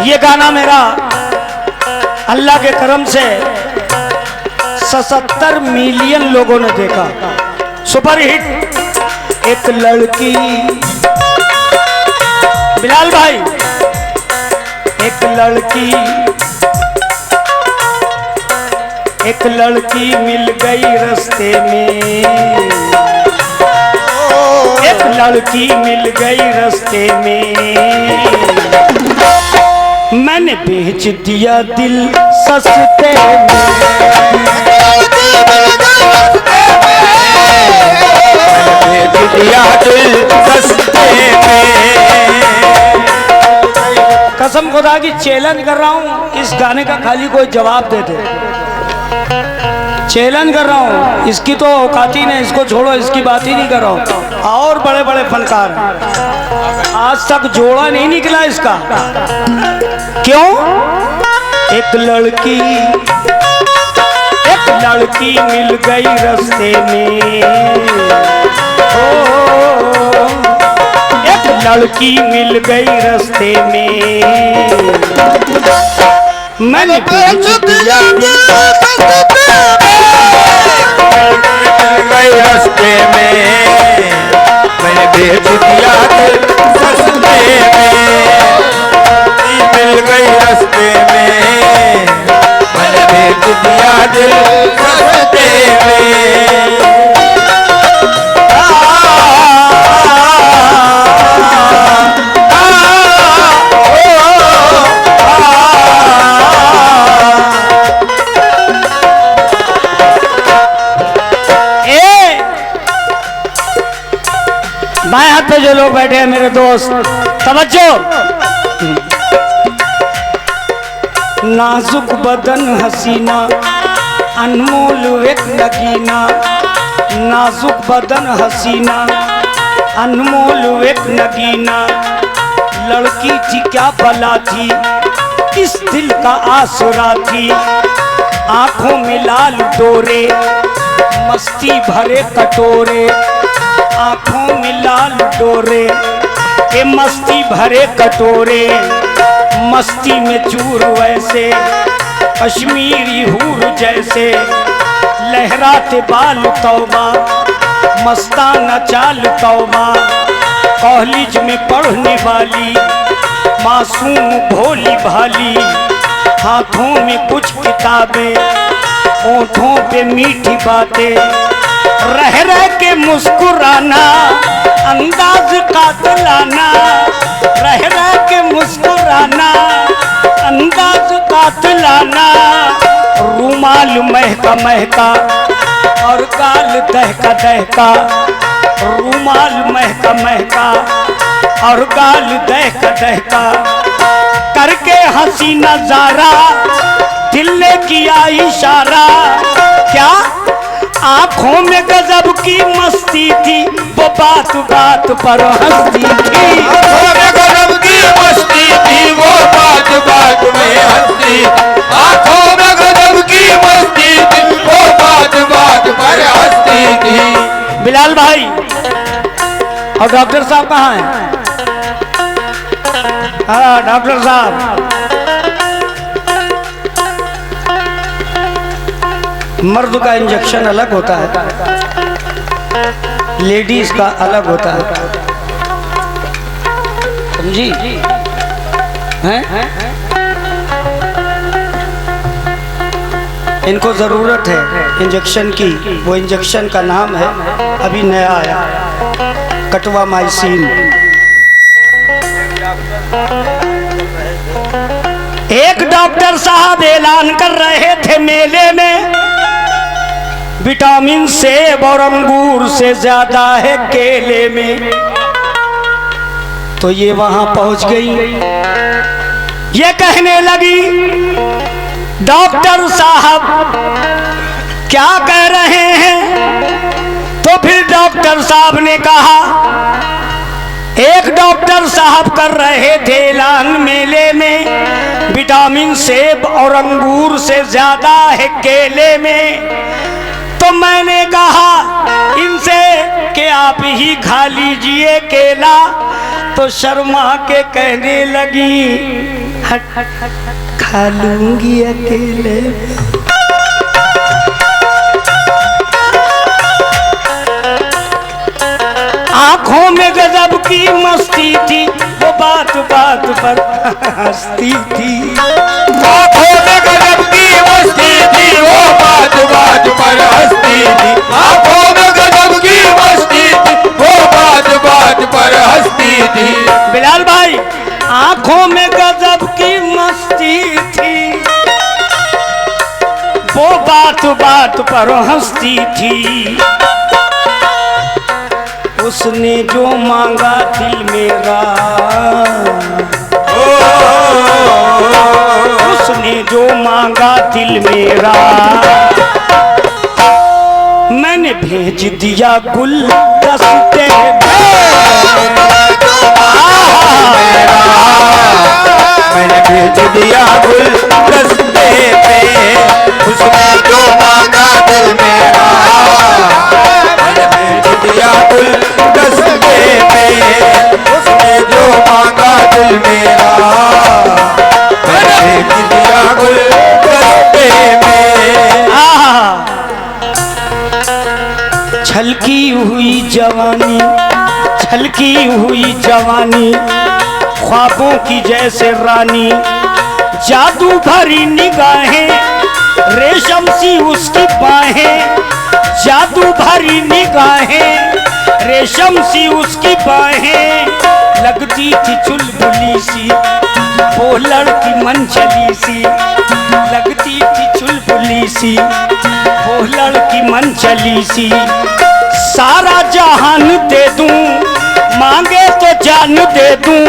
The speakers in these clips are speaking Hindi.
ये गाना मेरा अल्लाह के करम से 77 मिलियन लोगों ने देखा। Super hit. एक लड़की, बिलाल भाई, एक लड़की मिल गई रास्ते में, एक लड़की मिल गई रास्ते में, मैंने बेच दिया दिल सस्ते में, बेच दिया दिल सस्ते में। कसम खुदा की चैलेंज कर रहा हूँ, इस गाने का खाली कोई जवाब दे दे। चैलेंज कर रहा हूँ, इसकी तो औकात ही नहीं, इसको छोड़ो, इसकी बात ही नहीं कर रहा हूँ। और बड़े बड़े फनकार आज तक जोड़ा नहीं निकला इसका। क्यों? एक लड़की मिल गई रास्ते में, ओ, एक लड़की मिल गई रास्ते में, मैंने बेच दिया रास्ते में, मैंने बेच दिया दिल सस्ते में, मिल गई रास्ते में, मैंने बेच दिया दिल सस्ते में। बाएं हाथ पे जो लोग बैठे हैं मेरे दोस्त, तवज्जो। नाजुक बदन हसीना, अनमोल एक नगीना, नाजुक बदन हसीना, अनमोल एक नगीना, लड़की थी क्या भला थी, इस दिल का आसरा थी, आंखों में लाल डोरे, मस्ती भरे कटोरे, आंखों में लाल डोरे, के मस्ती भरे कटोरे, मस्ती में चूर वैसे, कश्मीरी हूर जैसे, लहराते बाल तौबा, मस्ताना चाल तौबा, कॉलेज में पढ़ने वाली, मासूम भोली भाली, हाथों में कुछ किताबें, होठों पे मीठी बातें, रह रह के मुस्कुराना, अंदाज कातिलाना, रह रह के मुस्कुराना, अंदाज कातिलाना, रूमाल महका महका और गाल दहका दहका, रूमाल महका महका और गाल दहका दहका, करके हंसी नजारा, दिल ने किया इशारा, क्या आंखों में गजब की मस्ती थी, वो बात बात पर हंसती थी, आंखों में गजब की मस्ती थी, वो बात बात में हंसती, आंखों में गजब की मस्ती थी, वो बात बात पर हंसती थी। बिलाल भाई और डॉक्टर साहब कहाँ हैं? हाँ डॉक्टर साहब, मर्द का इंजेक्शन अलग होता है, लेडीज का अलग होता है, समझी? हैं? इनको जरूरत है इंजेक्शन की, वो इंजेक्शन का नाम है, अभी नया आया, कटवा माइसिन। एक डॉक्टर साहब ऐलान कर रहे थे मेले में, विटामिन सेब और अंगूर से ज्यादा है केले में, तो ये वहां पहुंच गई, ये कहने लगी डॉक्टर साहब क्या कह रहे हैं? तो फिर डॉक्टर साहब ने कहा, एक डॉक्टर साहब कर रहे थे ऐलान मेले में, विटामिन सेब और अंगूर से ज्यादा है केले में, तो मैंने कहा इनसे कि आप ही खा लीजिए केला, तो शर्मा के कहने लगी खा लूंगी अकेले। आंखों में गजब की मस्ती थी, वो बात बात पर हंसती थी। आंखों में गजब की मस्ती थी, वो बात बात पर हंसती थी। आंखों में गजब की मस्ती थी, वो बात बात पर हंसती थी। बिलाल भाई, आंखों में गजब की मस्ती थी, वो बात बात पर हंसती थी। उसने जो मांगा दिल मेरा, उसने जो मांगा दिल मेरा, मैंने भेज दिया गुलदस्ते मैंने भेज दिया गुलदस्ते पे, उसने जो मांगा दिल मेरा। मैंने भेज दिया गुलदस्ते पे, उसने जो मांगा दिल मेरा। मैंने भेज दिया गुलदस्ते में। छलकी हुई जवानी, छलकी हुई जवानी, ख्वाबों की जैसे रानी, जादू भरी निगाहें, रेशम सी उसकी बाहें, जादू भरी निगाहें, रेशम सी उसकी बाहें, लगती थी चुलबुली सी, वो लड़की मनचली सी, लगती थी चुलबुली सी, वो लड़की मनचली सी। सारा जहान दे दूं, मांगे तो जान दे दूं,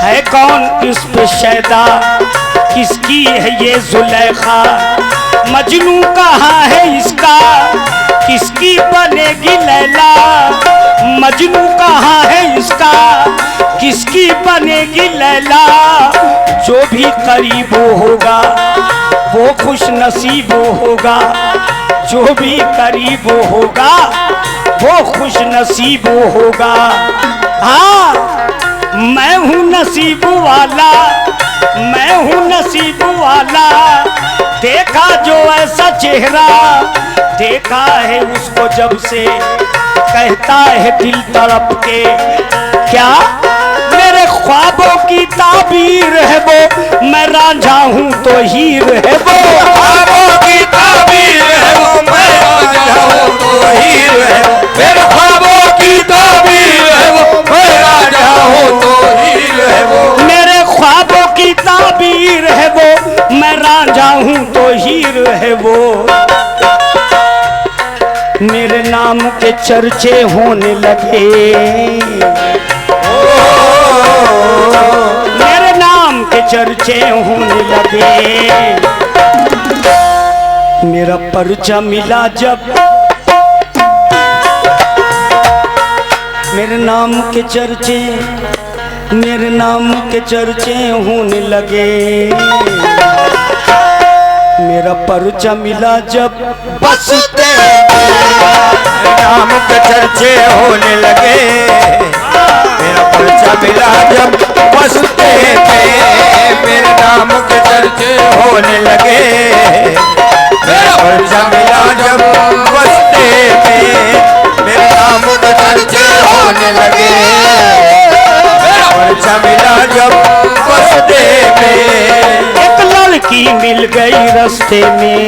है कौन इस पे शैदा, किसकी है ये जुलेखा, मजनू कहाँ है इसका, किसकी बनेगी लैला, मजनू कहाँ है इसका, किसकी बनेगी लैला। जो भी करीब होगा वो खुश नसीब होगा, जो भी करीब होगा वो खुश नसीब होगा। हाँ, मैं हूँ नसीब वाला, मैं हूँ नसीब वाला, देखा जो ऐसा चेहरा, देखा है उसको जब से, कहता है दिल तड़प के, क्या मेरे ख्वाबों की ताबीर है वो, मैं रांझा हूँ तो हीर है वो। ख्वाबों की ताबीर है वो, मैं रांझा हूँ तो हीर है वो। मेरे ख्वाबों की ताबीर है वो, मैं रांझा हूँ तो हीर है वो। मेरे ख्वाबों की ताबीर है वो, मैं रांझा हूँ तो हीर है वो। मेरे नाम के चर्चे होने लगे, मेरे नाम के चर्चे होने लगे। मेरा पर्चा मिला जब, मेरे नाम के चर्चे, मेरे नाम के चर्चे होने लगे। मेरा पर्चा मिला जब बसते, नाम के चर्चे होने लगे। मेरा पर्चा मिला जब बसते पे, मेरे नाम के चर्चे होने लगे। मेरा पर्चा मिला जब बसते पे, मेरे नाम के चर्चे होने लगे। मेरा पर्चा मिला जब बसते पे, एक लड़की मिल गई रास्ते में,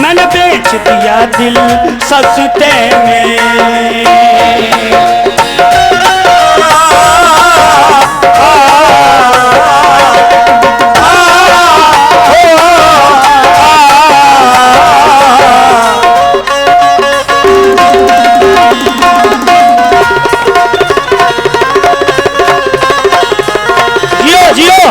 मैंने बेच दिया दिल सस्ते में। जियो जियो।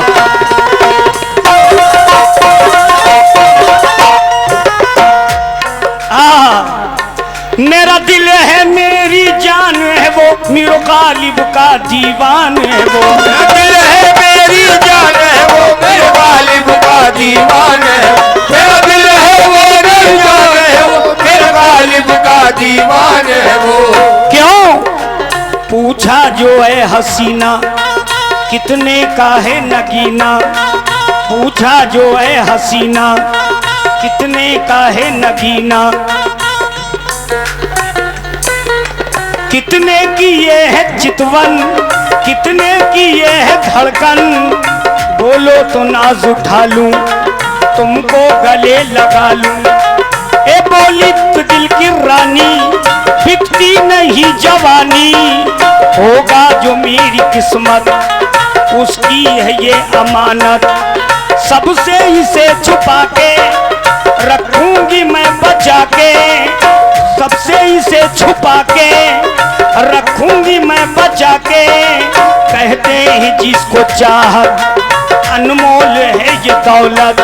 मेरा दिल है मेरी जान है वो, मीरो गालिब का दीवान है वो। मेरा दिल है मेरी जान है वो, मेरे गालिब का दीवान है। मेरा दिल है मेरी जान है वो, मेरे गालिब का दीवान है वो। क्यों पूछा जो है हसीना, कितने का है नगीना, पूछा जो है हसीना, कितने का है नगीना, कितने की ये है चितवन, कितने की ये है धड़कन, बोलो तो नाज उठा लूं, तुमको गले लगा लूं। ए बोली तो दिल की रानी, बिकती नहीं जवानी, होगा जो मेरी किस्मत उसकी है ये अमानत। सबसे इसे छुपा के रखूंगी मैं बचा के, सबसे इसे छुपा के रखूंगी मैं बचा के। कहते हैं जिसको चाहत अनमोल है ये दौलत,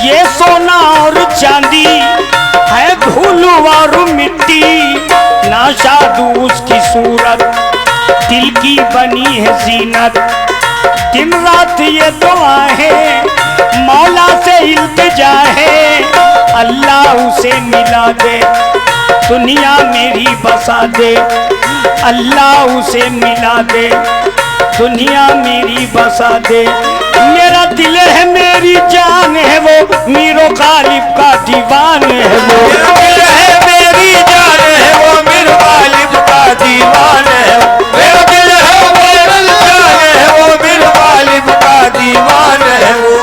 ये सोना और चांदी है धूल और मिट्टी, ना जादू उसकी सूरत दिल की बनी है जीनत। दिन रात ये दुआ है मौला से इल्तिजा है, अल्लाह उसे मिला दे दुनिया मेरी बसा दे, अल्लाह उसे मिला दे दुनिया मेरी बसा दे। मेरा दिल है मेरी जान है वो, मीरो गालिब का दीवान है वो। मेरा दिल है मेरी जान है वो, मीरो गालिब का दीवान है। मेरा दिल है मेरी जान है वो, मीरो गालिब का दीवान है वो।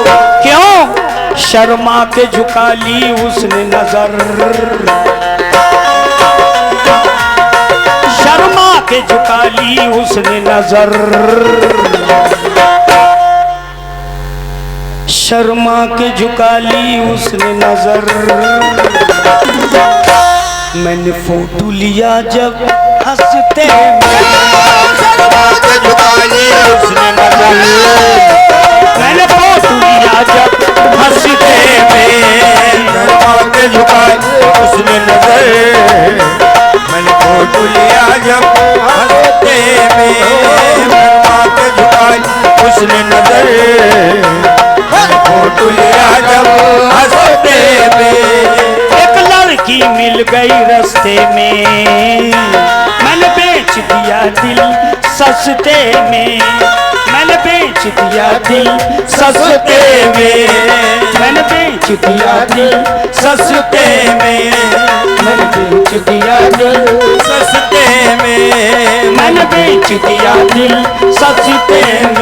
क्यों शर्मा के झुका ली उसने नजर, शर्मा के झुका ली उसने नजर, शर्मा के झुका ली उसने नजर। मैंने फोटो लिया जब हंसते में, शर्मा के झुका ली उसने नजर। मैंने फोटो लिया जब हंसते में, शर्मा के झुका ली उसने नजर। मैंने फोटो लिया जब हंसते में, शर्मा के झुका ली उसने नजर। फोटो लिया जब हंसते में, एक लड़की मिल गई रास्ते में, मैंने बेच दिया दिल सस्ते में, मैंने बेच दिया दिल सस्ते में, मैंने बेच दिया दिल सस्ते में, मैंने बेच दिया दिल सस्ते में, मैंने बेच दिया दिल सस्ते में।